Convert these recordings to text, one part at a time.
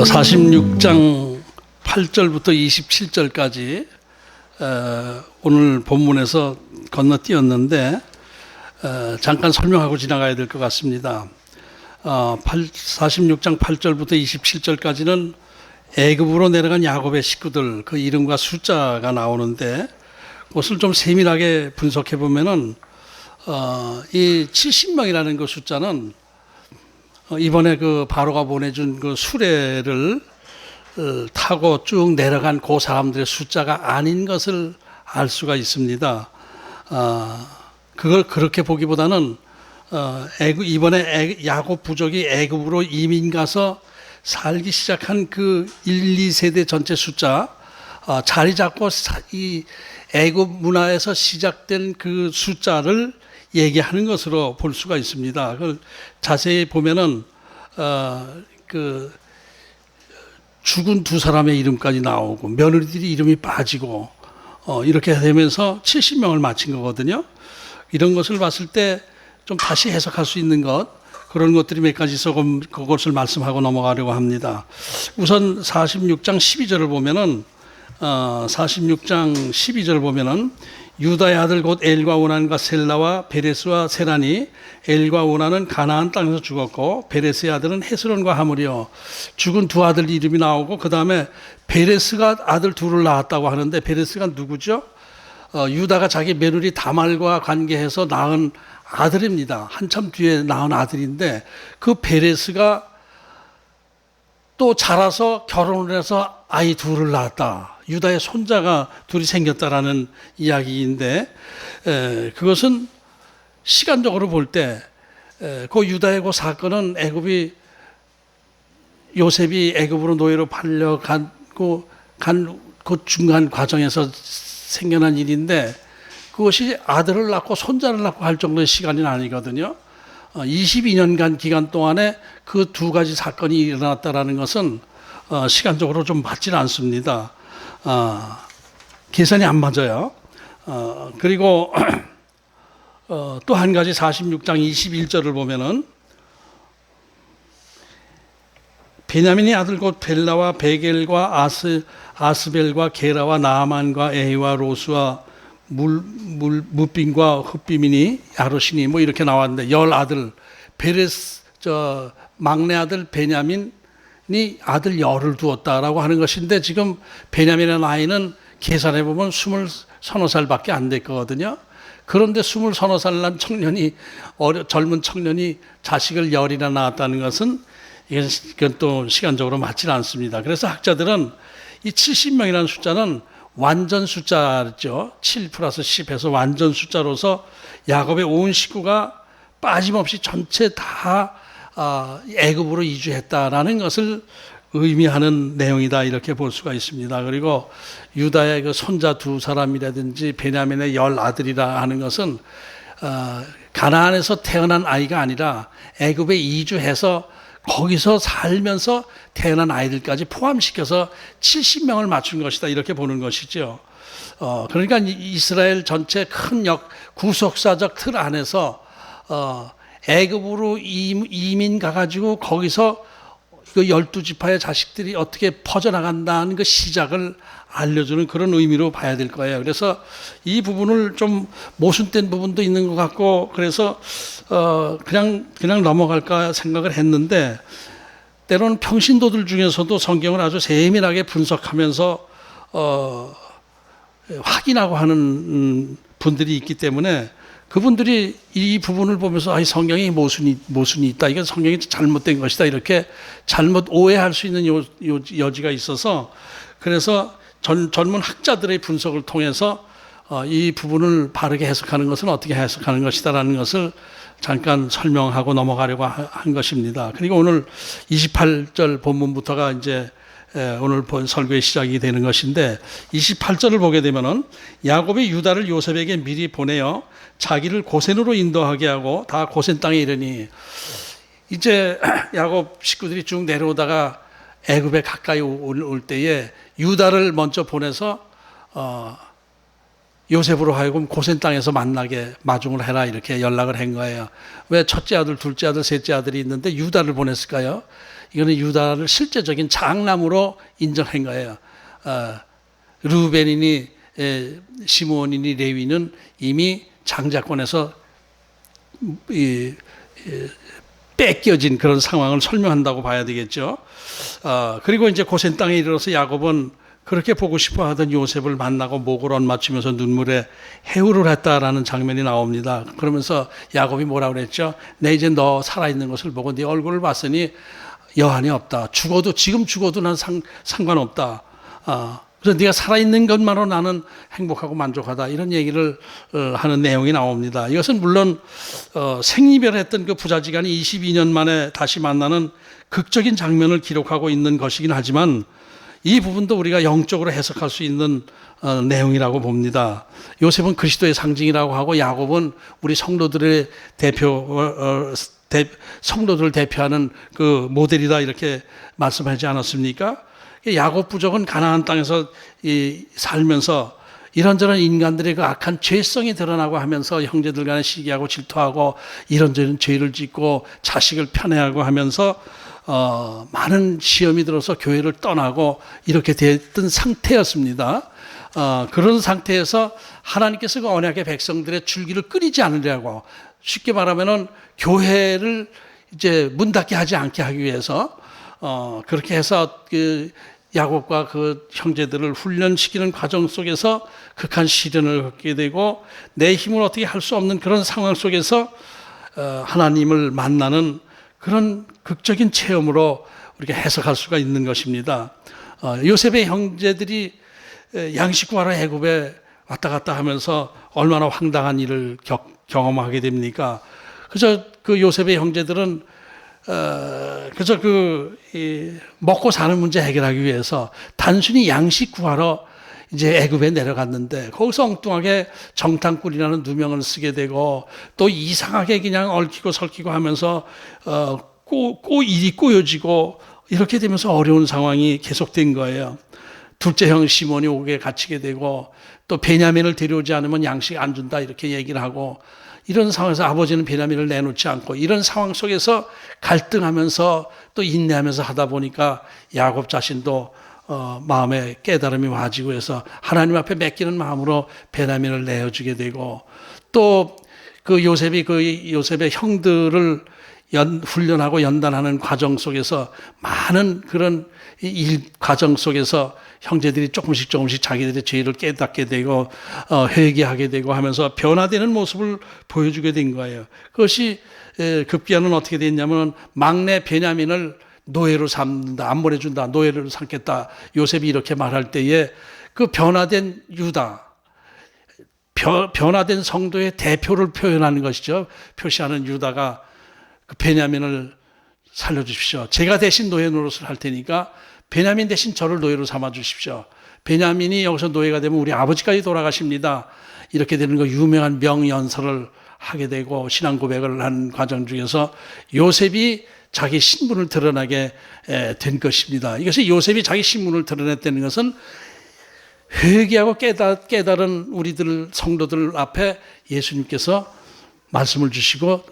46장 8절부터 27절까지 오늘 본문에서 건너뛰었는데 잠깐 설명하고 지나가야 될 것 같습니다. 46장 8절부터 27절까지는 애굽으로 내려간 야곱의 식구들 그 이름과 숫자가 나오는데 그것을 좀 세밀하게 분석해 보면은 이 70명이라는 그 숫자는 이번에 그 바로가 보내준 그 수레를 타고 쭉 내려간 그 사람들의 숫자가 아닌 것을 알 수가 있습니다. 그걸 그렇게 보기보다는 이번에 야곱 부족이 애굽으로 이민 가서 살기 시작한 그 1, 2세대 전체 숫자, 자리 잡고 이 애굽 문화에서 시작된 그 숫자를 얘기하는 것으로 볼 수가 있습니다. 그걸 자세히 보면은 그 죽은 두 사람의 이름까지 나오고 며느리들이 이름이 빠지고 이렇게 되면서 70명을 마친 거거든요. 이런 것을 봤을 때 좀 다시 해석할 수 있는 것 그런 것들이 몇 가지 있어 그것을 말씀하고 넘어가려고 합니다. 우선 46장 12절을 보면은 46장 12절을 보면은 유다의 아들 곧 엘과 오난과 셀라와 베레스와 세란이 엘과 오난은 가나안 땅에서 죽었고 베레스의 아들은 헤스론과 하물이요. 죽은 두 아들 이름이 나오고 그 다음에 베레스가 아들 둘을 낳았다고 하는데 베레스가 누구죠? 유다가 자기 며느리 다말과 관계해서 낳은 아들입니다. 한참 뒤에 낳은 아들인데 그 베레스가 또 자라서 결혼을 해서 아이 둘을 낳았다. 유다의 손자가 둘이 생겼다라는 이야기인데 그것은 시간적으로 볼 때 그 유다의 그 사건은 요셉이 애굽으로 노예로 팔려가고 간 그 중간 과정에서 생겨난 일인데 그것이 아들을 낳고 손자를 낳고 할 정도의 시간이 아니거든요. 22년간 기간 동안에 그 두 가지 사건이 일어났다는 것은 시간적으로 좀 맞지는 않습니다. 계산이 안 맞아요. 그리고 또 한 가지 46장 21절을 보면은 베냐민의 아들 곧 벨라와 베겔과 아스벨과 게라와 나아만과 에히와 로스와 무빈과 흑비민이 야로시니 뭐 이렇게 나왔는데 열 아들 베레스 막내 아들 베냐민이 아들 열을 두었다라고 하는 것인데 지금 베냐민의 나이는 계산해 보면 20살밖에 안 됐거든요. 그런데 20살 난 청년이 젊은 청년이 자식을 열이나 낳았다는 것은 이건 또 시간적으로 맞지는 않습니다. 그래서 학자들은 이 70명이라는 숫자는 완전 숫자죠. 7 플러스 10해서 완전 숫자로서 야곱의 온 식구가 빠짐없이 전체 다 애굽으로 이주했다라는 것을 의미하는 내용이다 이렇게 볼 수가 있습니다. 그리고 유다의 그 손자 두 사람이라든지 베냐민의 열 아들이라 하는 것은 가나안에서 태어난 아이가 아니라 애굽에 이주해서 거기서 살면서 태어난 아이들까지 포함시켜서 70명을 맞춘 것이다 이렇게 보는 것이죠. 그러니까 이스라엘 전체 큰 구속사적 틀 안에서 애굽으로 이민 가가지고 거기서 그 12지파의 자식들이 어떻게 퍼져나간다는 그 시작을 알려주는 그런 의미로 봐야 될 거예요. 그래서 이 부분을 좀 모순된 부분도 있는 것 같고 그래서 그냥 넘어갈까 생각을 했는데 때로는 평신도들 중에서도 성경을 아주 세밀하게 분석하면서 확인하고 하는 분들이 있기 때문에 그분들이 이 부분을 보면서 성경에 모순이 있다. 이건 성경이 잘못된 것이다. 이렇게 잘못 오해할 수 있는 여지가 있어서 그래서 전문 학자들의 분석을 통해서 이 부분을 바르게 해석하는 것은 어떻게 해석하는 것이다라는 것을 잠깐 설명하고 넘어가려고 한 것입니다. 그리고 오늘 28절 본문부터가 이제 오늘 본 설교의 시작이 되는 것인데 28절을 보게 되면은 야곱이 유다를 요셉에게 미리 보내어 자기를 고센으로 인도하게 하고 다 고센 땅에 이르니 이제 야곱 식구들이 쭉 내려오다가 애굽에 가까이 올 때에 유다를 먼저 보내서 요셉으로 하여금 고센 땅에서 만나게 마중을 해라 이렇게 연락을 한 거예요. 왜 첫째 아들, 둘째 아들, 셋째 아들이 있는데 유다를 보냈을까요? 이거는 유다를 실제적인 장남으로 인정한 거예요. 르우벤이니 시므온이니 레위는 이미 장자권에서 뺏겨진 그런 상황을 설명한다고 봐야 되겠죠. 그리고 이제 고센 땅에 이르러서 야곱은 그렇게 보고 싶어 하던 요셉을 만나고 목을 얹맞추면서 눈물에 해우를 했다라는 장면이 나옵니다. 그러면서 야곱이 뭐라고 그랬죠? 내 이제 너 살아있는 것을 보고 네 얼굴을 봤으니 여한이 없다. 지금 죽어도 난 상관없다. 그래서 네가 살아있는 것만으로 나는 행복하고 만족하다. 이런 얘기를 하는 내용이 나옵니다. 이것은 물론 생이별했던 그 부자지간이 22년 만에 다시 만나는 극적인 장면을 기록하고 있는 것이긴 하지만 이 부분도 우리가 영적으로 해석할 수 있는 내용이라고 봅니다. 요셉은 그리스도의 상징이라고 하고 야곱은 우리 성도들의 성도들을 대표하는 그 모델이다 이렇게 말씀하지 않았습니까? 야곱 부족은 가나안 땅에서 살면서 이런저런 인간들의 그 악한 죄성이 드러나고 하면서 형제들 간에 시기하고 질투하고 이런저런 죄를 짓고 자식을 편애하고 하면서 많은 시험이 들어서 교회를 떠나고 이렇게 됐던 상태였습니다. 그런 상태에서 하나님께서 그 언약의 백성들의 줄기를 끊이지 않으려고 쉽게 말하면은 교회를 이제 문 닫게 하지 않게 하기 위해서 그렇게 해서 그 야곱과 그 형제들을 훈련시키는 과정 속에서 극한 시련을 겪게 되고 내 힘을 어떻게 할 수 없는 그런 상황 속에서 하나님을 만나는 그런 극적인 체험으로 우리가 해석할 수가 있는 것입니다. 요셉의 형제들이 양식 구하러 애굽에 왔다 갔다 하면서 얼마나 황당한 일을 경험하게 됩니까? 그저 그 요셉의 형제들은 그저 먹고 사는 문제 해결하기 위해서 단순히 양식 구하러 이제 애굽에 내려갔는데 거기서 엉뚱하게 정탐꾼이라는 누명을 쓰게 되고 또 이상하게 그냥 얽히고 설키고 하면서 일이 꼬여지고 이렇게 되면서 어려운 상황이 계속된 거예요. 둘째 형 시몬이 옥에 갇히게 되고 또 베냐민을 데려오지 않으면 양식 안 준다 이렇게 얘기를 하고 이런 상황에서 아버지는 베냐민을 내놓지 않고 이런 상황 속에서 갈등하면서 또 인내하면서 하다 보니까 야곱 자신도 마음에 깨달음이 와지고 해서 하나님 앞에 맡기는 마음으로 베냐민을 내어주게 되고 또 그 요셉의 형들을 훈련하고 연단하는 과정 속에서 많은 그런 일 과정 속에서 형제들이 조금씩 자기들의 죄를 깨닫게 되고 회개하게 되고 하면서 변화되는 모습을 보여주게 된 거예요. 그것이 급기야는 어떻게 됐냐면 막내 베냐민을 노예로 삼는다, 안 보내준다, 노예로 삼겠다. 요셉이 이렇게 말할 때에 그 변화된 유다, 변화된 성도의 대표를 표현하는 것이죠. 표시하는 유다가 그 베냐민을 살려주십시오. 제가 대신 노예 노릇을 할 테니까 베냐민 대신 저를 노예로 삼아 주십시오. 베냐민이 여기서 노예가 되면 우리 아버지까지 돌아가십니다. 이렇게 되는 거 유명한 명연설을 하게 되고 신앙 고백을 한 과정 중에서 요셉이 자기 신분을 드러나게 된 것입니다. 이것이 요셉이 자기 신분을 드러냈다는 것은 회개하고 깨달은 우리들 성도들 앞에 예수님께서 말씀을 주시고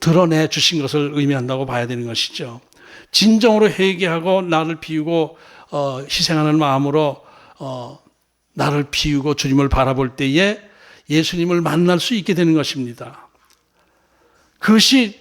드러내 주신 것을 의미한다고 봐야 되는 것이죠. 진정으로 회개하고 나를 비우고 희생하는 마음으로 나를 비우고 주님을 바라볼 때에 예수님을 만날 수 있게 되는 것입니다. 그것이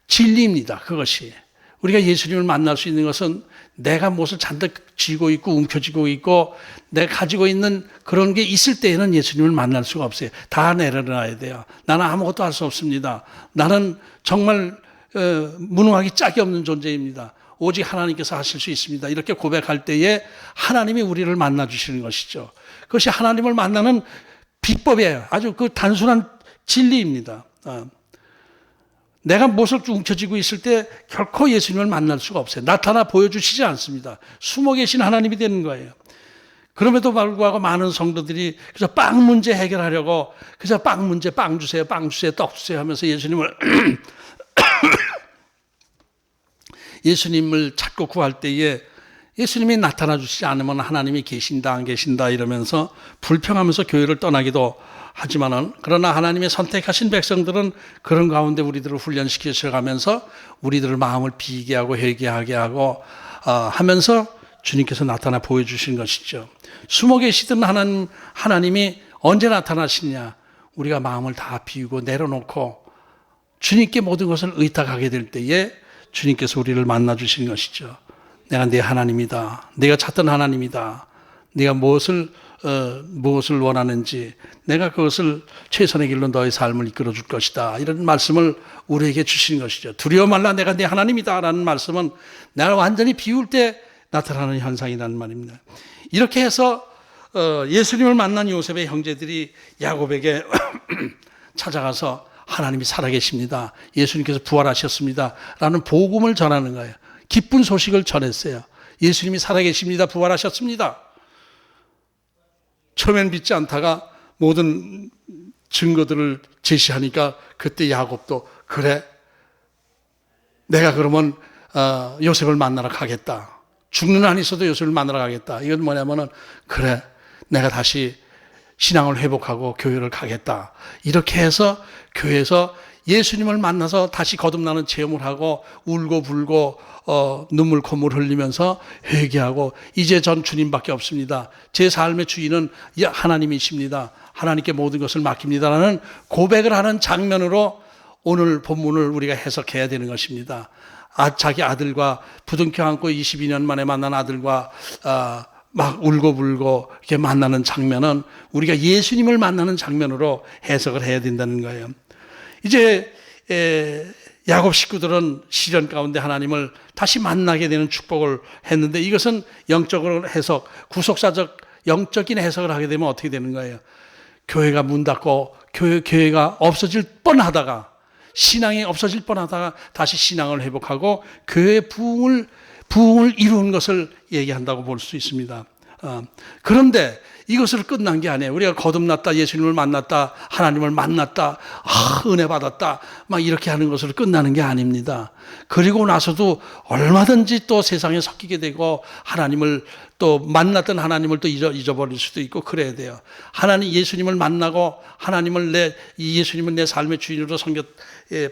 진리입니다. 그것이 우리가 예수님을 만날 수 있는 것은 내가 무엇을 잔뜩 쥐고 있고 움켜쥐고 있고 내가 가지고 있는 그런 게 있을 때에는 예수님을 만날 수가 없어요. 다 내려놔야 돼요. 나는 아무것도 할 수 없습니다. 나는 정말 무능하기 짝이 없는 존재입니다. 오직 하나님께서 하실 수 있습니다. 이렇게 고백할 때에 하나님이 우리를 만나 주시는 것이죠. 그것이 하나님을 만나는 비법이에요. 아주 그 단순한 진리입니다. 내가 무엇을 움켜쥐고 있을 때 결코 예수님을 만날 수가 없어요. 나타나 보여주시지 않습니다. 숨어 계신 하나님이 되는 거예요. 그럼에도 불구하고 많은 성도들이 그저 빵 문제 해결하려고 그저 빵 문제, 빵 주세요, 떡 주세요 하면서 예수님을 찾고 구할 때에 예수님이 나타나 주시지 않으면 하나님이 계신다 안 계신다 이러면서 불평하면서 교회를 떠나기도 하지만은, 그러나 하나님의 선택하신 백성들은 그런 가운데 우리들을 훈련시켜 가면서 우리들을 마음을 비게 하고 회개하게 하고 하면서 주님께서 나타나 보여주신 것이죠. 숨어 계시던 하나님이 언제 나타나시냐? 우리가 마음을 다 비우고 내려놓고 주님께 모든 것을 의탁하게 될 때에 주님께서 우리를 만나 주신 것이죠. 내가 네 하나님이다. 내가 찾던 하나님이다. 네가 무엇을 원하는지 내가 그것을 최선의 길로 너의 삶을 이끌어 줄 것이다. 이런 말씀을 우리에게 주신 것이죠. 두려워 말라, 내가 네 하나님이다 라는 말씀은 내가 완전히 비울 때 나타나는 현상이라는 말입니다. 이렇게 해서 예수님을 만난 요셉의 형제들이 야곱에게 찾아가서 하나님이 살아계십니다. 예수님께서 부활하셨습니다. 라는 복음을 전하는 거예요. 기쁜 소식을 전했어요. 예수님이 살아계십니다. 부활하셨습니다. 처음엔 믿지 않다가 모든 증거들을 제시하니까 그때 야곱도 그래, 내가 그러면 요셉을 만나러 가겠다. 죽는 한이 있어도 요셉을 만나러 가겠다. 이건 뭐냐면은 그래, 내가 다시 신앙을 회복하고 교회를 가겠다. 이렇게 해서 교회에서 예수님을 만나서 다시 거듭나는 체험을 하고 울고 불고 눈물 콧물 흘리면서 회개하고 이제 전 주님밖에 없습니다. 제 삶의 주인은 하나님이십니다. 하나님께 모든 것을 맡깁니다라는 고백을 하는 장면으로 오늘 본문을 우리가 해석해야 되는 것입니다. 자기 아들과 부둥켜 안고 22년 만에 만난 아들과 막 울고 불고 이렇게 만나는 장면은 우리가 예수님을 만나는 장면으로 해석을 해야 된다는 거예요. 이제 야곱 식구들은 시련 가운데 하나님을 다시 만나게 되는 축복을 했는데, 이것은 영적으로 해석, 구속사적 영적인 해석을 하게 되면 어떻게 되는 거예요? 교회가 문 닫고 교회가 없어질 뻔하다가, 신앙이 없어질 뻔하다가 다시 신앙을 회복하고 교회의 부흥을 이루는 것을 얘기한다고 볼 수 있습니다. 그런데 이것을 끝난 게 아니에요. 우리가 거듭났다, 예수님을 만났다, 하나님을 만났다, 은혜 받았다, 막 이렇게 하는 것으로 끝나는 게 아닙니다. 그리고 나서도 얼마든지 또 세상에 섞이게 되고 하나님을 또 만났던 하나님을 또 잊어버릴 수도 있고 그래야 돼요. 하나님 예수님을 만나고 하나님을 예수님을 내 삶의 주인으로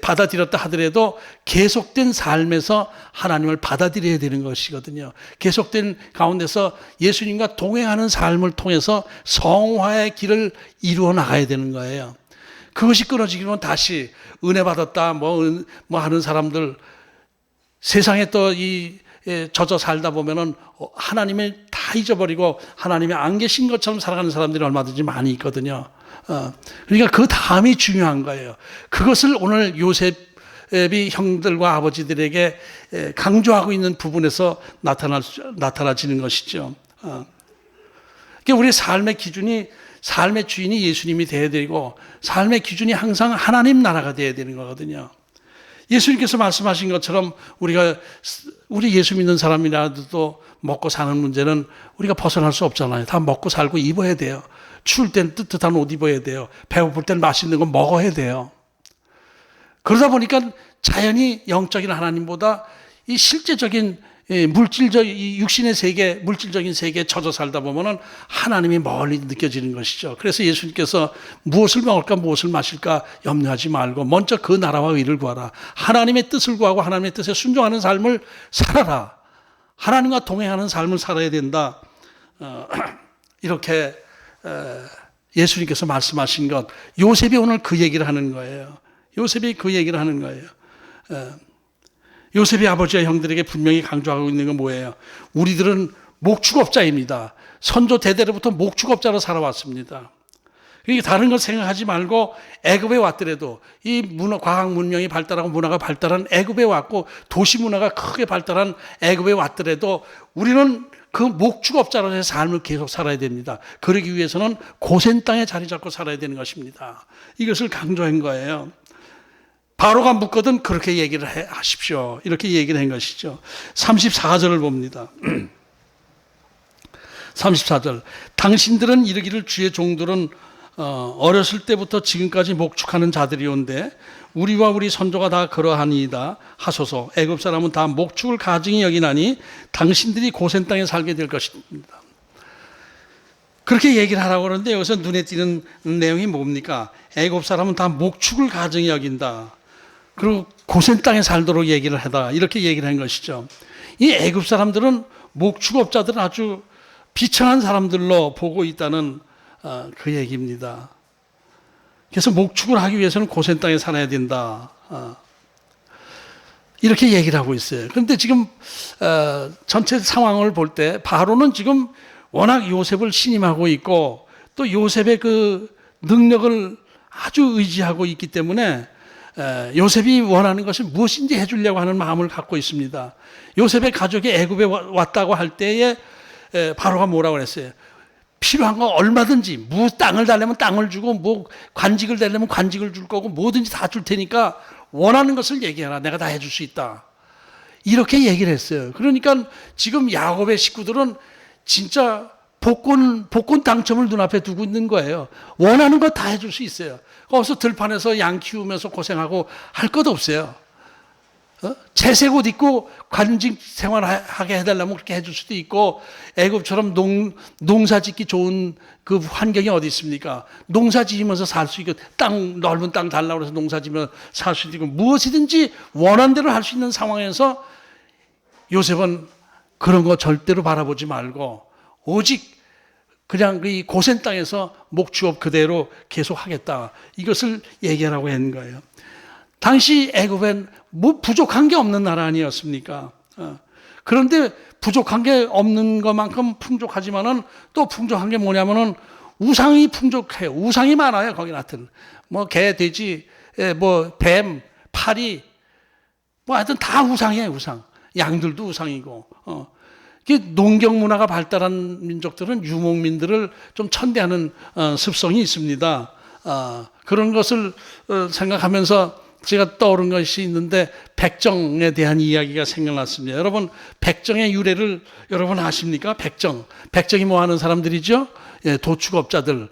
받아들였다 하더라도 계속된 삶에서 하나님을 받아들여야 되는 것이거든요. 계속된 가운데서 예수님과 동행하는 삶을 통해서 성화의 길을 이루어 나가야 되는 거예요. 그것이 끊어지기는 다시 은혜 받았다 뭐 하는 사람들, 세상에 또 젖어 살다 보면은 하나님을 다 잊어버리고 하나님이 안 계신 것처럼 살아가는 사람들이 얼마든지 많이 있거든요. 그러니까 그 다음이 중요한 거예요. 그것을 오늘 요셉이 형들과 아버지들에게 강조하고 있는 부분에서 나타나지는 것이죠. 그러니까 우리 삶의 기준이, 삶의 주인이 예수님이 되어야 되고 삶의 기준이 항상 하나님 나라가 되어야 되는 거거든요. 예수님께서 말씀하신 것처럼 우리 예수 믿는 사람이라도 먹고 사는 문제는 우리가 벗어날 수 없잖아요. 다 먹고 살고 입어야 돼요. 추울 땐 뜨뜻한 옷 입어야 돼요. 배고플 땐 맛있는 거 먹어야 돼요. 그러다 보니까 자연히 영적인 하나님보다 이 실제적인 이 육신의 세계, 물질적인 세계에 젖어 살다 보면은 하나님이 멀리 느껴지는 것이죠. 그래서 예수님께서 무엇을 먹을까, 무엇을 마실까 염려하지 말고 먼저 그 나라와 의를 구하라. 하나님의 뜻을 구하고 하나님의 뜻에 순종하는 삶을 살아라. 하나님과 동행하는 삶을 살아야 된다. 이렇게 예수님께서 말씀하신 것, 요셉이 오늘 그 얘기를 하는 거예요. 요셉이 그 얘기를 하는 거예요. 요셉이 아버지와 형들에게 분명히 강조하고 있는 건 뭐예요? 우리들은 목축업자입니다. 선조 대대로부터 목축업자로 살아왔습니다. 그러니까 다른 걸 생각하지 말고 애굽에 왔더라도 이 과학 문명이 발달하고 문화가 발달한 애굽에 왔고 도시 문화가 크게 발달한 애굽에 왔더라도 우리는 그 목축업자로서의 삶을 계속 살아야 됩니다. 그러기 위해서는 고센 땅에 자리 잡고 살아야 되는 것입니다. 이것을 강조한 거예요. 바로가 묻거든 그렇게 얘기를 하십시오. 이렇게 얘기를 한 것이죠. 34절을 봅니다. 34절. 당신들은 이르기를 주의 종들은 어렸을 때부터 지금까지 목축하는 자들이온데 우리와 우리 선조가 다 그러하니이다 하소서. 애굽 사람은 다 목축을 가증히 여기나니 당신들이 고센 땅에 살게 될 것입니다. 그렇게 얘기를 하라고 그러는데 여기서 눈에 띄는 내용이 뭡니까? 애굽 사람은 다 목축을 가증히 여긴다. 그리고 고센 땅에 살도록 얘기를 하다. 이렇게 얘기를 한 것이죠. 이 애굽 사람들은 목축업자들은 아주 비천한 사람들로 보고 있다는 그 얘기입니다. 그래서 목축을 하기 위해서는 고센 땅에 살아야 된다. 이렇게 얘기를 하고 있어요. 그런데 지금 전체 상황을 볼 때 바로는 지금 워낙 요셉을 신임하고 있고 또 요셉의 그 능력을 아주 의지하고 있기 때문에 요셉이 원하는 것을 무엇인지 해주려고 하는 마음을 갖고 있습니다. 요셉의 가족이 애굽에 왔다고 할 때에 바로가 뭐라고 그랬어요? 필요한 거 얼마든지 땅을 달라면 땅을 주고 뭐 관직을 달라면 관직을 줄 거고 뭐든지 다 줄 테니까 원하는 것을 얘기해라. 내가 다 해줄 수 있다. 이렇게 얘기를 했어요. 그러니까 지금 야곱의 식구들은 진짜 복권 당첨을 눈앞에 두고 있는 거예요. 원하는 거 다 해줄 수 있어요. 거기서 들판에서 양 키우면서 고생하고 할 것 없어요. 채색 옷 입고 관직 생활하게 해달라면 그렇게 해줄 수도 있고 애굽처럼 농사 짓기 좋은 그 환경이 어디 있습니까? 농사 지으면서 살 수 있고 넓은 땅 달라고 해서 농사 지으면서 살 수도 있고 무엇이든지 원하는 대로 할 수 있는 상황에서 요셉은 그런 거 절대로 바라보지 말고 오직 그냥 이 고센 땅에서 목축업 그대로 계속 하겠다. 이것을 얘기하라고 한 거예요. 당시 애굽엔 뭐 부족한 게 없는 나라 아니었습니까? 그런데 부족한 게 없는 것만큼 풍족하지만은 또 풍족한 게 뭐냐면은 우상이 풍족해요. 우상이 많아요. 거기 하여튼 뭐 개, 돼지, 뭐 뱀, 파리, 뭐 하여튼 다 우상이에요. 우상. 양들도 우상이고. 농경 문화가 발달한 민족들은 유목민들을 좀 천대하는 습성이 있습니다. 그런 것을 생각하면서 제가 떠오른 것이 있는데 백정에 대한 이야기가 생각났습니다. 여러분 백정의 유래를 여러분 아십니까? 백정이 뭐 하는 사람들이죠? 도축업자들.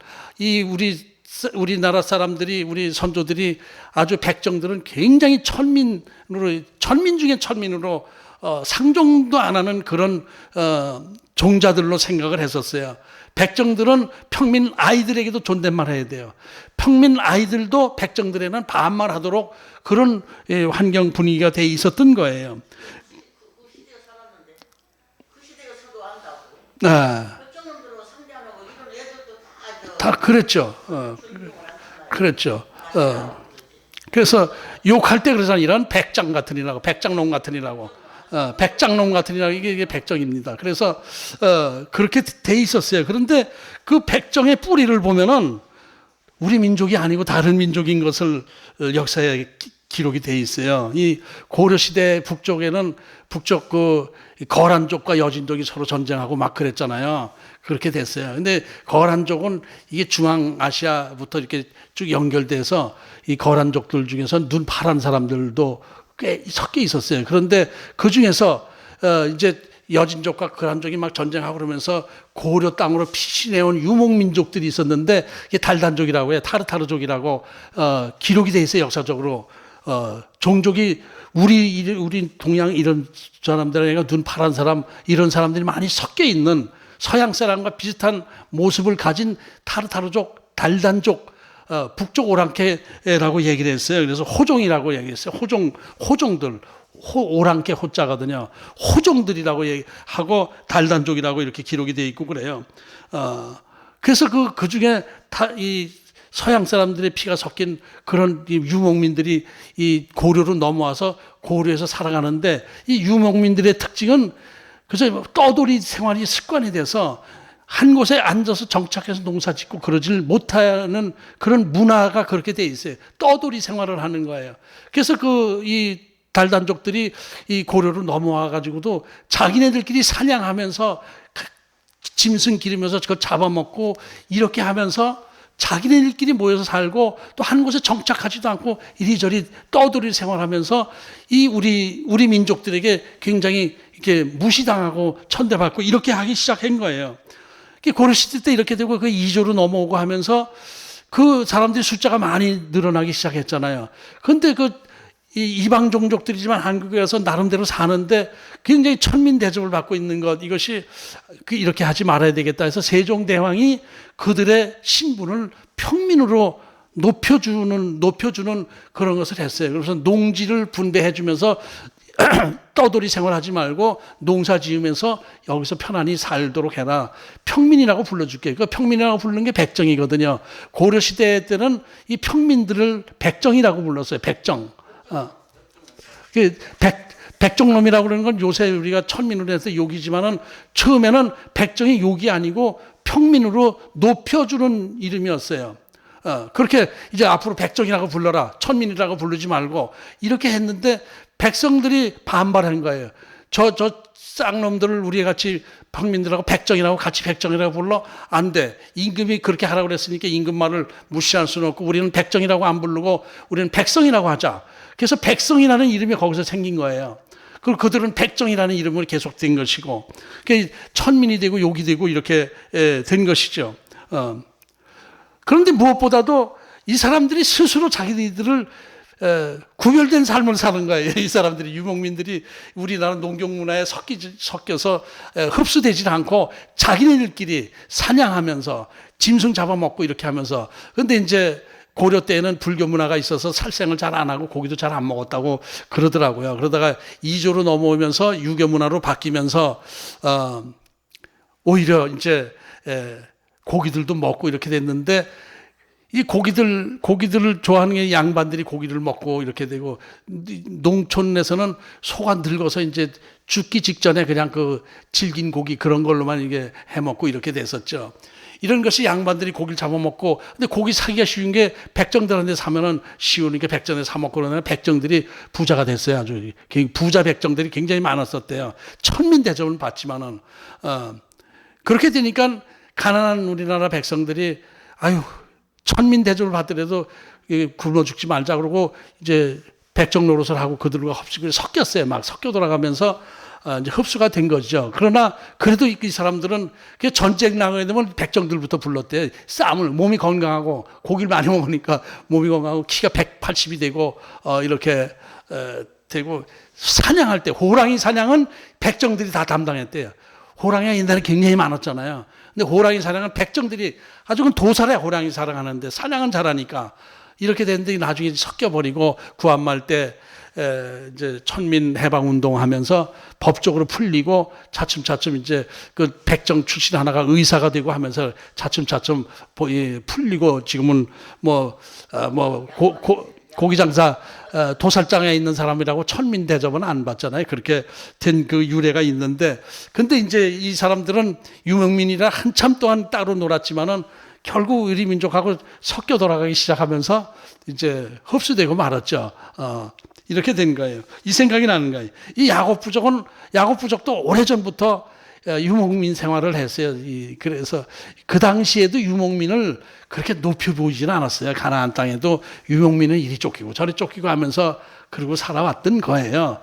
우리나라 사람들이 우리 선조들이 아주 백정들은 굉장히 천민 중에 천민으로 상종도 안 하는 그런 종자들로 생각을 했었어요. 백정들은 평민 아이들에게도 존댓말 해야 돼요. 평민 아이들도 백정들에는 반말하도록 그런 환경 분위기가 돼 있었던 거예요. 그 시대에 살았는데 그 시대가 서도 안다고. 백정놈들로 상대하고 이런 애들도 다 그랬죠. 그랬죠. 그래서 욕할 때 그러잖아요. 이런 백장 같으니라고, 백장놈 같으니라고. 백장놈 같으니라 이게 백정입니다. 그래서 그렇게 돼 있었어요. 그런데 그 백정의 뿌리를 보면은 우리 민족이 아니고 다른 민족인 것을 역사에 기록이 돼 있어요. 이 고려 시대 북쪽에는 북쪽 그 거란족과 여진족이 서로 전쟁하고 막 그랬잖아요. 그렇게 됐어요. 근데 거란족은 이게 중앙아시아부터 이렇게 쭉 연결돼서 이 거란족들 중에서 눈 파란 사람들도 꽤 섞여 있었어요. 그런데 그 중에서 이제 여진족과 거란족이 막 전쟁하고 그러면서 고려 땅으로 피신해온 유목민족들이 있었는데 이게 달단족이라고 해요. 타르타르족이라고 기록이 돼 있어요. 역사적으로 종족이 우리 동양 이런 사람들에게 눈 파란 사람 이런 사람들이 많이 섞여 있는 서양 사람과 비슷한 모습을 가진 타르타르족, 달단족 북쪽 오랑캐라고 얘기를 했어요. 그래서 호종이라고 얘기했어요. 호종들. 오랑캐 호자거든요. 호종들이라고 얘기하고 달단족이라고 이렇게 기록이 되어 있고 그래요. 그래서 그 중에 이 서양 사람들의 피가 섞인 그런 유목민들이 이 고려로 넘어와서 고려에서 살아가는데 이 유목민들의 특징은 그래서 떠돌이 생활이 습관이 돼서 한 곳에 앉아서 정착해서 농사 짓고 그러질 못하는 그런 문화가 그렇게 돼 있어요. 떠돌이 생활을 하는 거예요. 그래서 이 달단족들이 이 고려로 넘어와 가지고도 자기네들끼리 사냥하면서 짐승 기르면서 그걸 잡아먹고 이렇게 하면서 자기네들끼리 모여서 살고 또 한 곳에 정착하지도 않고 이리저리 떠돌이 생활하면서 이 우리 민족들에게 굉장히 이렇게 무시당하고 천대받고 이렇게 하기 시작한 거예요. 고려 시대 때 이렇게 되고 그 2조로 넘어오고 하면서 그 사람들이 숫자가 많이 늘어나기 시작했잖아요. 근데 이 이방 종족들이지만 한국에 와서 나름대로 사는데 굉장히 천민 대접을 받고 있는 것, 이것이 이렇게 하지 말아야 되겠다 해서 세종대왕이 그들의 신분을 평민으로 높여주는 그런 것을 했어요. 그래서 농지를 분배해 주면서 떠돌이 생활하지 말고 농사 지으면서 여기서 편안히 살도록 해라. 평민이라고 불러줄게. 그 평민이라고 부르는 게 백정이거든요. 고려시대 때는 이 평민들을 백정이라고 불렀어요. 백정. 백정놈이라고 그러는 건 요새 우리가 천민으로 해서 욕이지만은 처음에는 백정이 욕이 아니고 평민으로 높여주는 이름이었어요. 그렇게 이제 앞으로 백정이라고 불러라. 천민이라고 부르지 말고 이렇게 했는데 백성들이 반발한 거예요. 저 쌍놈들을 우리 같이 평민들하고 백정이라고 같이 백정이라고 불러? 안 돼. 임금이 그렇게 하라고 그랬으니까 임금 말을 무시할 수는 없고 우리는 백정이라고 안 부르고 우리는 백성이라고 하자. 그래서 백성이라는 이름이 거기서 생긴 거예요. 그리고 그들은 백정이라는 이름으로 계속된 것이고 천민이 되고 욕이 되고 이렇게 된 것이죠. 그런데 무엇보다도 이 사람들이 스스로 자기들을 구별된 삶을 사는 거예요. 이 사람들이, 유목민들이 우리나라 농경문화에 섞여서 흡수되지 않고 자기네들끼리 사냥하면서 짐승 잡아먹고 이렇게 하면서. 근데 이제 고려 때에는 불교 문화가 있어서 살생을 잘 안 하고 고기도 잘 안 먹었다고 그러더라고요. 그러다가 이조로 넘어오면서 유교 문화로 바뀌면서 오히려 이제 고기들도 먹고 이렇게 됐는데, 이 고기들을 좋아하는 게 양반들이 고기를 먹고 이렇게 되고, 농촌에서는 소가 늙어서 이제 죽기 직전에 그냥 그 질긴 고기 그런 걸로만 이게 해 먹고 이렇게 됐었죠. 이런 것이 양반들이 고기를 잡아먹고, 근데 고기 사기가 쉬운 게 백정들한테 사면은 쉬우니까 백정에 사먹고 그러면 백정들이 부자가 됐어요. 아주 부자 백정들이 굉장히 많았었대요. 천민 대접을 받지만은, 그렇게 되니까 가난한 우리나라 백성들이 아유, 천민 대접을 받더라도 굶어 죽지 말자 그러고 이제 백정 노릇을 하고 그들과 흡수가 섞였어요. 막 섞여 돌아가면서 이제 흡수가 된 거죠. 그러나 그래도 이 사람들은 전쟁 나가게 되면 백정들부터 불렀대요. 싸움을, 몸이 건강하고 고기를 많이 먹으니까 몸이 건강하고 키가 180이 되고 이렇게 되고, 사냥할 때 호랑이 사냥은 백정들이 다 담당했대요. 호랑이가 옛날에 굉장히 많았잖아요. 근데 호랑이 사냥은 백정들이 아주 도살해. 호랑이 사냥하는데 사냥은 잘하니까 이렇게 됐는데 나중에 섞여버리고 구한말 때 이제 천민 해방 운동하면서 법적으로 풀리고 차츰차츰 이제 그 백정 출신 하나가 의사가 되고 하면서 차츰차츰 풀리고 지금은 고기 장사 도살장에 있는 사람이라고 천민 대접은 안 받잖아요. 그렇게 된 그 유래가 있는데, 근데 이제 이 사람들은 유목민이라 한참 동안 따로 놀았지만은 결국 우리 민족하고 섞여 돌아가기 시작하면서 이제 흡수되고 말았죠. 이렇게 된 거예요. 이 생각이 나는 거예요. 이 야곱 부족도 오래전부터 유목민 생활을 했어요. 그래서 그 당시에도 유목민을 그렇게 높여 보이지는 않았어요. 가나안 땅에도 유목민은 이리 쫓기고 저리 쫓기고 하면서 그러고 살아왔던 거예요.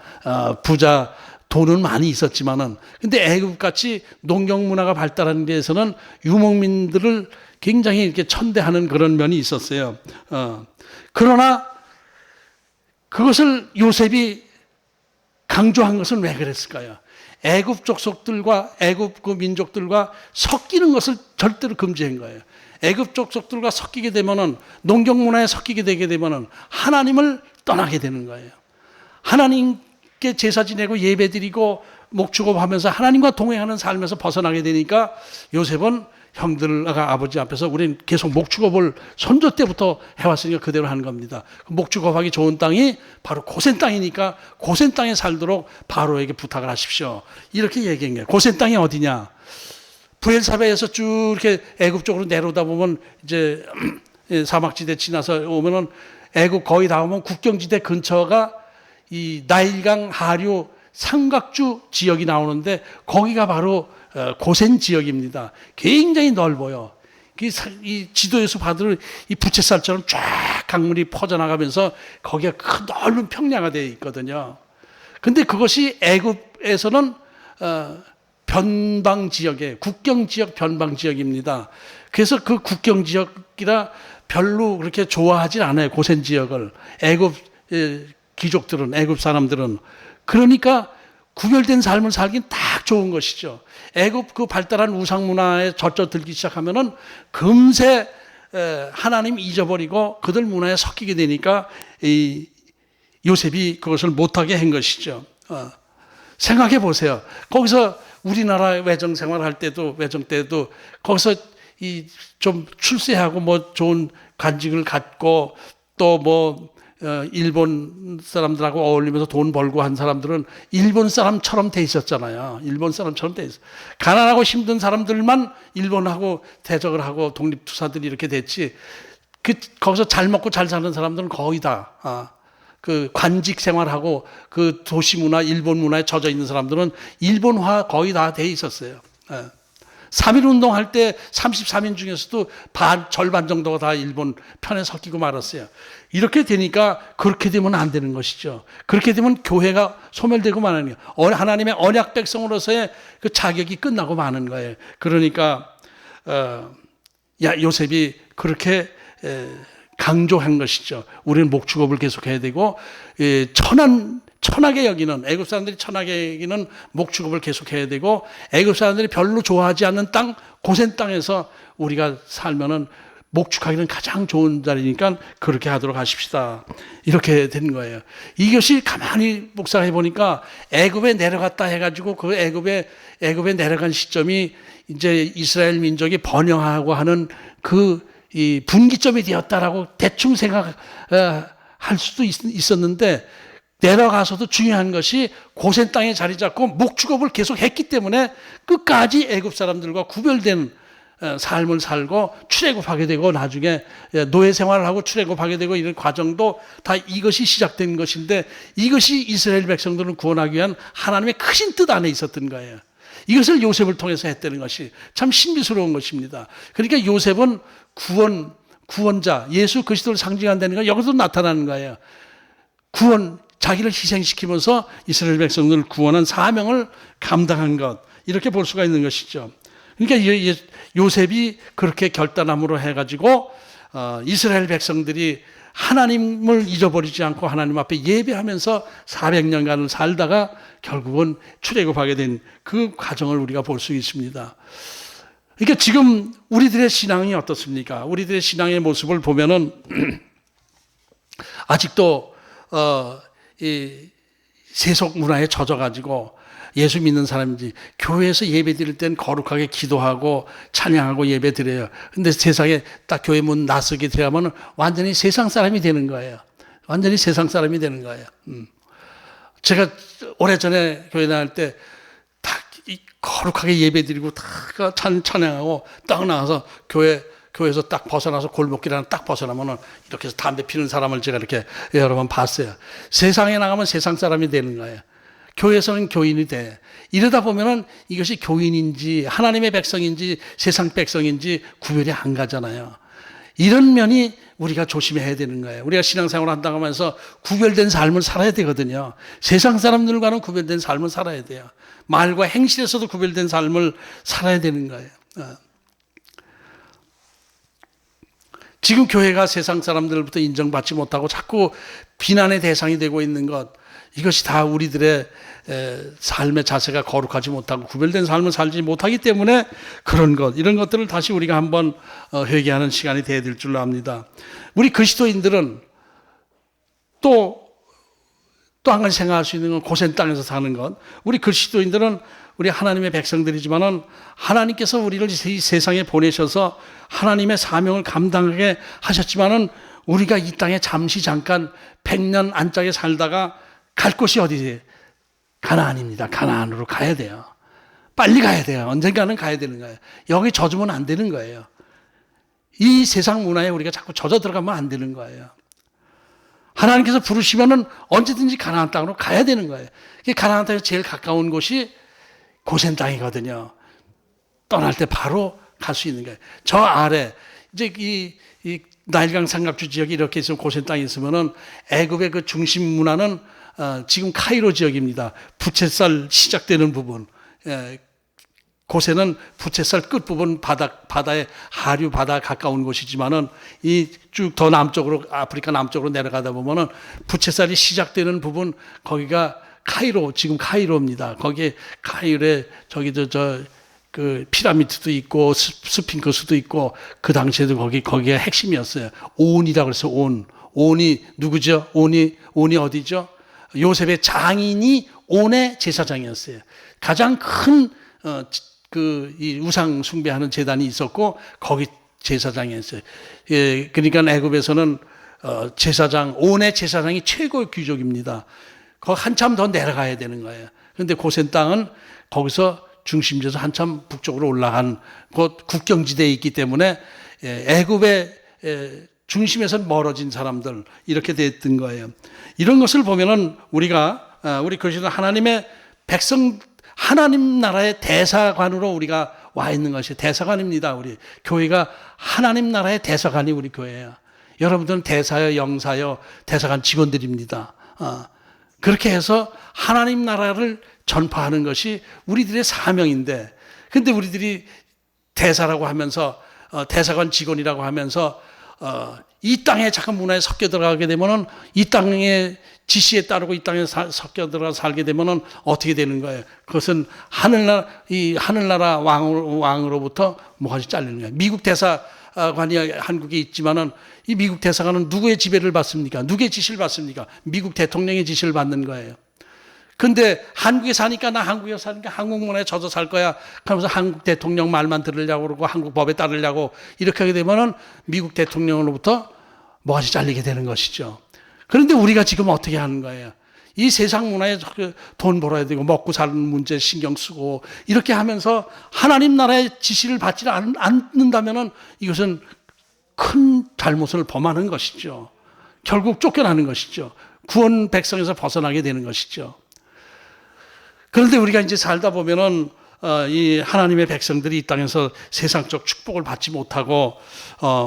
부자, 돈은 많이 있었지만은. 근데 애국같이 농경 문화가 발달하는 데에서는 유목민들을 굉장히 이렇게 천대하는 그런 면이 있었어요. 그러나 그것을 요셉이 강조한 것은 왜 그랬을까요? 애굽 족속들과 애굽 그 민족들과 섞이는 것을 절대로 금지한 거예요. 애굽 족속들과 섞이게 되면은, 농경 문화에 섞이게 되게 되면은 하나님을 떠나게 되는 거예요. 하나님께 제사 지내고 예배드리고 목축업하면서 하나님과 동행하는 삶에서 벗어나게 되니까 요셉은 형들과 아버지 앞에서 우리는 계속 목축업을 선조 때부터 해왔으니까 그대로 하는 겁니다. 목축업하기 좋은 땅이 바로 고센 땅이니까 고센 땅에 살도록 바로에게 부탁을 하십시오. 이렇게 얘기한 거예요. 고센 땅이 어디냐? 브엘사베에서 쭉 이렇게 애굽 쪽으로 내려오다 보면 이제 사막지대 지나서 오면은 애굽 거의 다 오면 국경지대 근처가 이 나일강 하류 삼각주 지역이 나오는데 거기가 바로 고센 지역입니다. 굉장히 넓어요. 이 지도에서 봐도 이 부채살처럼 쫙 강물이 퍼져나가면서 거기가 큰 넓은 평야가 되어 있거든요. 근데 그것이 애굽에서는 변방 지역에 국경 지역 변방 지역입니다. 그래서 그 국경 지역이라 별로 그렇게 좋아하진 않아요. 고센 지역을. 애굽 귀족들은, 애굽 사람들은. 그러니까 구별된 삶을 살긴 딱 좋은 것이죠. 애굽 그 발달한 우상 문화에 젖어들기 시작하면은 금세 하나님 잊어버리고 그들 문화에 섞이게 되니까 이 요셉이 그것을 못하게 한 것이죠. 생각해 보세요. 거기서 우리나라 외정 생활할 때도, 외정 때도 거기서 이 좀 출세하고 뭐 좋은 관직을 갖고 또 뭐 일본 사람들하고 어울리면서 돈 벌고 한 사람들은 일본 사람처럼 돼 있었잖아요. 일본 사람처럼 돼 있어. 가난하고 힘든 사람들만 일본하고 대적을 하고 독립투사들이 이렇게 됐지. 거기서 잘 먹고 잘 사는 사람들은 거의 다 그 관직 생활하고 그 도시 문화, 일본 문화에 젖어 있는 사람들은 일본화 거의 다 돼 있었어요. 3.1 운동할 때 33인 중에서도 절반 정도가 다 일본 편에 섞이고 말았어요. 이렇게 되니까 그렇게 되면 안 되는 것이죠. 그렇게 되면 교회가 소멸되고 마는 거예요. 하나님의 언약 백성으로서의 그 자격이 끝나고 마는 거예요. 그러니까 요셉이 그렇게 강조한 것이죠. 우리는 목축업을 계속해야 되고 천하게 여기는, 애굽 사람들이 천하게 여기는 목축업을 계속해야 되고, 애굽 사람들이 별로 좋아하지 않는 땅, 고센 땅에서 우리가 살면은 목축하기는 가장 좋은 자리니까 그렇게 하도록 하십시다. 이렇게 된 거예요. 이것이 가만히 묵상해 보니까 애굽에 내려갔다 해가지고 그 애굽에 내려간 시점이 이제 이스라엘 민족이 번영하고 하는 이 분기점이 되었다라고 대충 생각할 수도 있었는데, 내려가서도 중요한 것이 고센 땅에 자리 잡고 목축업을 계속 했기 때문에 끝까지 애굽 사람들과 구별된 삶을 살고 출애굽하게 되고, 나중에 노예 생활을 하고 출애굽하게 되고, 이런 과정도 다 이것이 시작된 것인데, 이것이 이스라엘 백성들을 구원하기 위한 하나님의 크신 뜻 안에 있었던 거예요. 이것을 요셉을 통해서 했다는 것이 참 신비스러운 것입니다. 그러니까 요셉은 구원자, 예수 그리스도를 상징한다는 건 여기서 나타나는 거예요. 자기를 희생시키면서 이스라엘 백성들을 구원한 사명을 감당한 것, 이렇게 볼 수가 있는 것이죠. 그러니까 요셉이 그렇게 결단함으로 해가지고 이스라엘 백성들이 하나님을 잊어버리지 않고 하나님 앞에 예배하면서 400년간을 살다가 결국은 출애굽하게 된 그 과정을 우리가 볼 수 있습니다. 그러니까 지금 우리들의 신앙이 어떻습니까? 우리들의 신앙의 모습을 보면은 아직도 이 세속 문화에 젖어가지고 예수 믿는 사람인지 교회에서 예배 드릴 땐 거룩하게 기도하고 찬양하고 예배 드려요. 근데 세상에 딱 교회 문 나서게 되면 완전히 세상 사람이 되는 거예요. 완전히 세상 사람이 되는 거예요. 제가 오래전에 교회 나갈 때 딱 거룩하게 예배 드리고 딱 찬양하고 딱 나가서 교회에서 딱 벗어나서 골목길 하나 딱 벗어나면은 이렇게 해서 담배 피는 사람을 제가 이렇게 여러 번 봤어요. 세상에 나가면 세상 사람이 되는 거예요. 교회에서는 교인이 돼. 이러다 보면은 이것이 교인인지 하나님의 백성인지 세상 백성인지 구별이 안 가잖아요. 이런 면이 우리가 조심해야 되는 거예요. 우리가 신앙생활을 한다고 하면서 구별된 삶을 살아야 되거든요. 세상 사람들과는 구별된 삶을 살아야 돼요. 말과 행실에서도 구별된 삶을 살아야 되는 거예요. 지금 교회가 세상 사람들부터 인정받지 못하고 자꾸 비난의 대상이 되고 있는 것, 이것이 다 우리들의 삶의 자세가 거룩하지 못하고 구별된 삶을 살지 못하기 때문에 그런 것, 이런 것들을 다시 우리가 한번 회개하는 시간이 되어야 될 줄로 압니다. 우리 그리스도인들은 또 한 가지 생각할 수 있는 건 고센 땅에서 사는 것. 우리 그리스도인들은 우리 하나님의 백성들이지만은 하나님께서 우리를 이 세상에 보내셔서 하나님의 사명을 감당하게 하셨지만은 우리가 이 땅에 잠깐 100년 안짝에 살다가 갈 곳이 어디지? 가나안입니다. 가나안으로 가야 돼요. 빨리 가야 돼요. 언젠가는 가야 되는 거예요. 여기 젖으면 안 되는 거예요. 이 세상 문화에 우리가 자꾸 젖어 들어가면 안 되는 거예요. 하나님께서 부르시면은 언제든지 가나안 땅으로 가야 되는 거예요. 가나안 땅에 제일 가까운 곳이 고센 땅이거든요. 떠날 때 바로 갈 수 있는 거예요. 저 아래 이제 이 나일강 상갑주 지역이 이렇게 있으면 고센 땅이 있으면은 애굽의 그 중심 문화는 지금 카이로 지역입니다. 부채살 시작되는 부분, 고센은 부채살 끝부분 바다에 하류 바다 가까운 곳이지만은 이 쭉 더 남쪽으로 아프리카 남쪽으로 내려가다 보면은 부채살이 시작되는 부분 거기가 카이로 지금 카이로입니다. 거기에 카이로에 저기 그 피라미드도 있고 스핑크스도 있고 그 당시에도 거기가 핵심이었어요. 온이라고 그래서 온이 누구죠? 온이 어디죠? 요셉의 장인이 온의 제사장이었어요. 가장 큰 이 우상 숭배하는 제단이 있었고 거기 제사장이었어요. 예, 그러니까 애굽에서는 온의 제사장이 최고의 귀족입니다. 거기 한참 더 내려가야 되는 거예요. 그런데 고센 땅은 거기서 중심지에서 한참 북쪽으로 올라간 곳 국경지대에 있기 때문에 애굽의 중심에서 멀어진 사람들 이렇게 됐던 거예요. 이런 것을 보면은 우리 그리스도 하나님의 백성 하나님 나라의 대사관으로 우리가 와 있는 것이 대사관입니다. 우리 교회가 하나님 나라의 대사관이 우리 교회예요. 여러분들은 대사여 영사여 대사관 직원들입니다. 그렇게 해서 하나님 나라를 전파하는 것이 우리들의 사명인데, 근데 우리들이 대사라고 하면서 대사관 직원이라고 하면서 이 땅에 잠깐 문화에 섞여 들어가게 되면은 이 땅의 지시에 따르고 이 땅에 섞여 들어가 살게 되면은 어떻게 되는 거예요? 그것은 하늘나라 왕으로부터 뭐가지 잘리는 거예요. 미국 대사관이 한국에 있지만은 이 미국 대사관은 누구의 지배를 받습니까? 누구의 지시를 받습니까? 미국 대통령의 지시를 받는 거예요. 근데 한국에 사니까 나 한국에 사니까 한국 문화에 젖어 살 거야. 그러면서 한국 대통령 말만 들으려고 그러고 한국 법에 따르려고 이렇게 하게 되면은 미국 대통령으로부터 뭐가지 잘리게 되는 것이죠. 그런데 우리가 지금 어떻게 하는 거예요? 이 세상 문화에 돈 벌어야 되고 먹고 사는 문제 신경 쓰고 이렇게 하면서 하나님 나라의 지시를 받지 않는다면은 이것은 큰 잘못을 범하는 것이죠. 결국 쫓겨나는 것이죠. 구원 백성에서 벗어나게 되는 것이죠. 그런데 우리가 이제 살다 보면은 이 하나님의 백성들이 이 땅에서 세상적 축복을 받지 못하고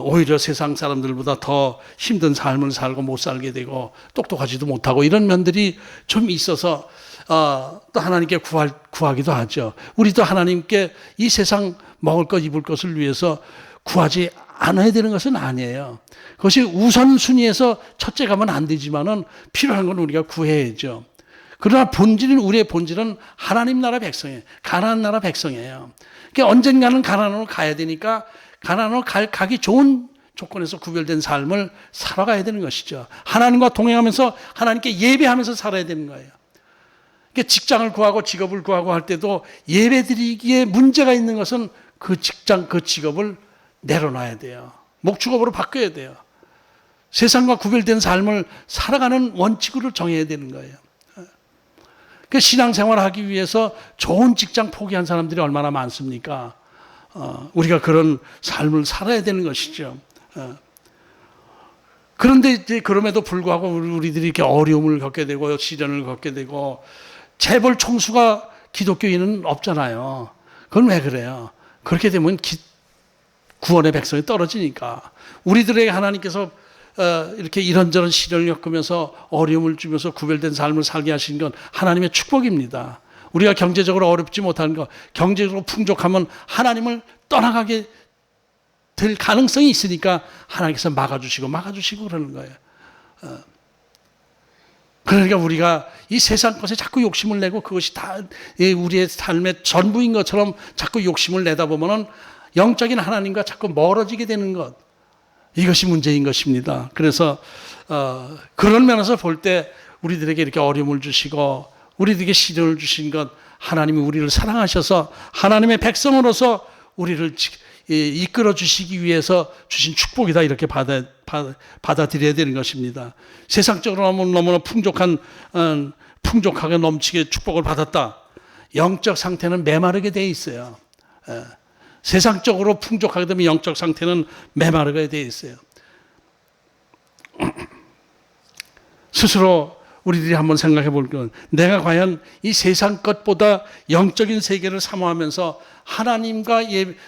오히려 세상 사람들보다 더 힘든 삶을 살고 못 살게 되고 똑똑하지도 못하고 이런 면들이 좀 있어서 또 하나님께 구하기도 하죠. 우리도 하나님께 이 세상 먹을 것 입을 것을 위해서 구하지 않아야 되는 것은 아니에요. 그것이 우선순위에서 첫째 가면 안 되지만은 필요한 건 우리가 구해야죠. 그러나 우리의 본질은 하나님 나라 백성이에요. 가나안 나라 백성이에요. 그러니까 언젠가는 가나안으로 가야 되니까 가나안으로 가기 좋은 조건에서 구별된 삶을 살아가야 되는 것이죠. 하나님과 동행하면서 하나님께 예배하면서 살아야 되는 거예요. 그러니까 직장을 구하고 직업을 구하고 할 때도 예배드리기에 문제가 있는 것은 그 직장, 그 직업을 내려놔야 돼요. 목축업으로 바꿔야 돼요. 세상과 구별된 삶을 살아가는 원칙으로 정해야 되는 거예요. 그 신앙생활을 하기 위해서 좋은 직장 포기한 사람들이 얼마나 많습니까? 우리가 그런 삶을 살아야 되는 것이죠. 그런데 이제 그럼에도 불구하고 우리들이 이렇게 어려움을 겪게 되고 시련을 겪게 되고 재벌 총수가 기독교인은 없잖아요. 그건 왜 그래요? 그렇게 되면 구원의 백성이 떨어지니까. 우리들에게 하나님께서 이렇게 이런저런 시련을 겪으면서 어려움을 주면서 구별된 삶을 살게 하신 건 하나님의 축복입니다. 우리가 경제적으로 어렵지 못하는 것, 경제적으로 풍족하면 하나님을 떠나가게 될 가능성이 있으니까 하나님께서 막아주시고 그러는 거예요. 그러니까 우리가 이 세상 것에 자꾸 욕심을 내고 그것이 다 우리의 삶의 전부인 것처럼 자꾸 욕심을 내다 보면은 영적인 하나님과 자꾸 멀어지게 되는 것. 이것이 문제인 것입니다. 그래서 그런 면에서 볼 때 우리들에게 이렇게 어려움을 주시고 우리들에게 시련을 주신 것 하나님이 우리를 사랑하셔서 하나님의 백성으로서 우리를 이끌어 주시기 위해서 주신 축복이다 이렇게 받아들여야 되는 것입니다. 세상적으로 너무나 풍족하게 넘치게 축복을 받았다. 영적 상태는 메마르게 돼 있어요. 세상적으로 풍족하게 되면 영적 상태는 메마르게 되어 있어요. 스스로 우리들이 한번 생각해 볼 건 내가 과연 이 세상 것보다 영적인 세계를 사모하면서 하나님과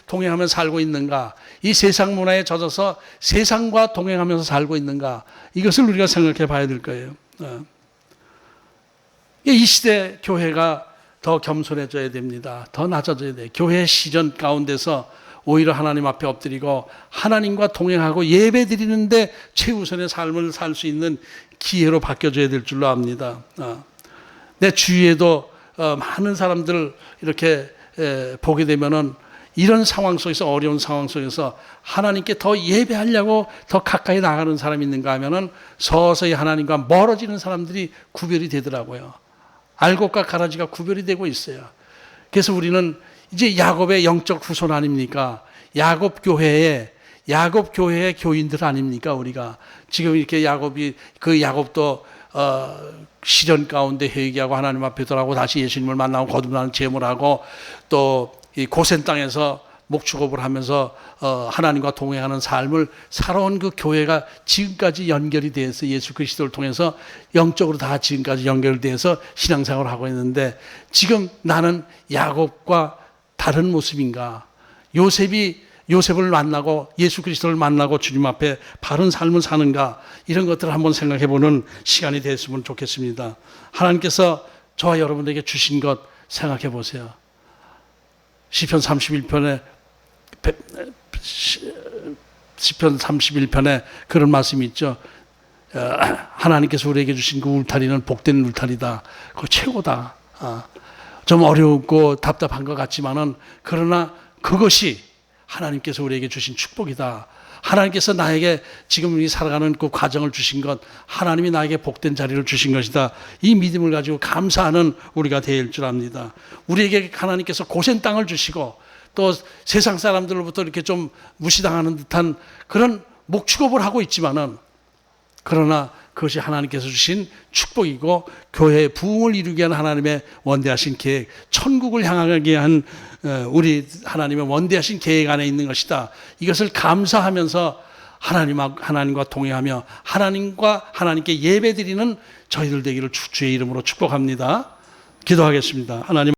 동행하면서 살고 있는가? 이 세상 문화에 젖어서 세상과 동행하면서 살고 있는가? 이것을 우리가 생각해 봐야 될 거예요. 이 시대 교회가 더 겸손해져야 됩니다. 더 낮아져야 돼요. 교회 시전 가운데서 오히려 하나님 앞에 엎드리고 하나님과 동행하고 예배 드리는데 최우선의 삶을 살 수 있는 기회로 바뀌어져야 될 줄로 압니다. 내 주위에도 많은 사람들 이렇게 보게 되면은 이런 상황 속에서, 어려운 상황 속에서 하나님께 더 예배하려고 더 가까이 나가는 사람이 있는가 하면은 서서히 하나님과 멀어지는 사람들이 구별이 되더라고요. 알곡과 가라지가 구별이 되고 있어요. 그래서 우리는 이제 야곱의 영적 후손 아닙니까? 야곱 교회의 교인들 아닙니까? 우리가 지금 이렇게 야곱도 시련 가운데 회개하고 하나님 앞에 돌아오고 다시 예수님을 만나고 거듭나는 제물을 하고 또 이 고센 땅에서 목축업을 하면서 하나님과 동행하는 삶을 살아온 그 교회가 지금까지 연결이 되어서 예수 그리스도를 통해서 영적으로 다 지금까지 연결되어서 신앙생활을 하고 있는데, 지금 나는 야곱과 다른 모습인가? 요셉을 만나고 예수 그리스도를 만나고 주님 앞에 바른 삶을 사는가? 이런 것들을 한번 생각해보는 시간이 됐으면 좋겠습니다. 하나님께서 저와 여러분에게 주신 것 생각해 보세요. 시편 31편에 그런 말씀이 있죠. 하나님께서 우리에게 주신 그 울타리는 복된 울타리다. 그거 최고다. 좀 어렵고 답답한 것 같지만은, 그러나 그것이 하나님께서 우리에게 주신 축복이다. 하나님께서 나에게 지금 이 살아가는 그 과정을 주신 것, 하나님이 나에게 복된 자리를 주신 것이다. 이 믿음을 가지고 감사하는 우리가 될 줄 압니다. 우리에게 하나님께서 고센 땅을 주시고 또 세상 사람들로부터 이렇게 좀 무시당하는 듯한 그런 목축업을 하고 있지만은, 그러나 그것이 하나님께서 주신 축복이고 교회의 부흥을 이루게 하는 하나님의 원대하신 계획, 천국을 향하게 한 우리 하나님의 원대하신 계획 안에 있는 것이다. 이것을 감사하면서 하나님과 동행하며 하나님께 예배드리는 저희들 되기를 주의 이름으로 축복합니다. 기도하겠습니다. 하나님.